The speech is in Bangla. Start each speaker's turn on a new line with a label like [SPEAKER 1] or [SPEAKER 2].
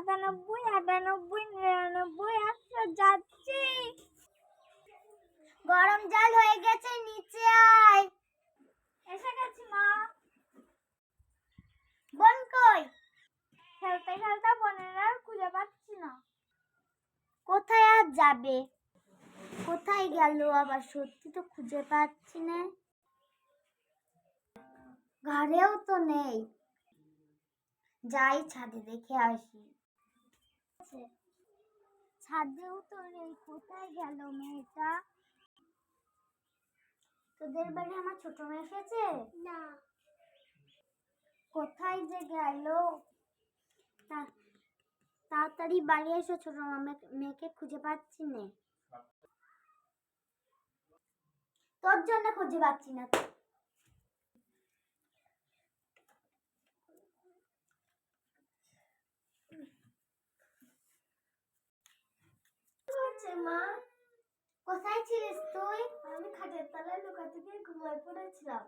[SPEAKER 1] 97, 98, 99, 100 যাচ্ছি। গরম জল হয়ে গেছে, নিচে আয়। এসে গেছি মা। বোন কই? খেলতে খেলতে বোনের আর খুঁজে পাচ্ছি না। কোথায় আর যাবে? কোথায় গেল আবার? সত্যি তো খুঁজে পাচ্ছি না। ঘরেও তো নেই। যাই ছাদে দেখে আসি। ছাদেও তো নেই। কোথায় গেল মেয়েটা? তোদের বাড়ি আমার ছোট মেয়ে এসেছে না? কোথায় যে গেল? তাড়াতাড়ি বাড়ি এসো, ছোট মেয়েকে খুঁজে পাচ্ছি না। তোর জন্য খুঁজে পাচ্ছি না। মা, কোথায় ছিলিস তুই? আমি খাটের তলায় লুকাতে গিয়ে ঘুমিয়ে পড়েছিলাম।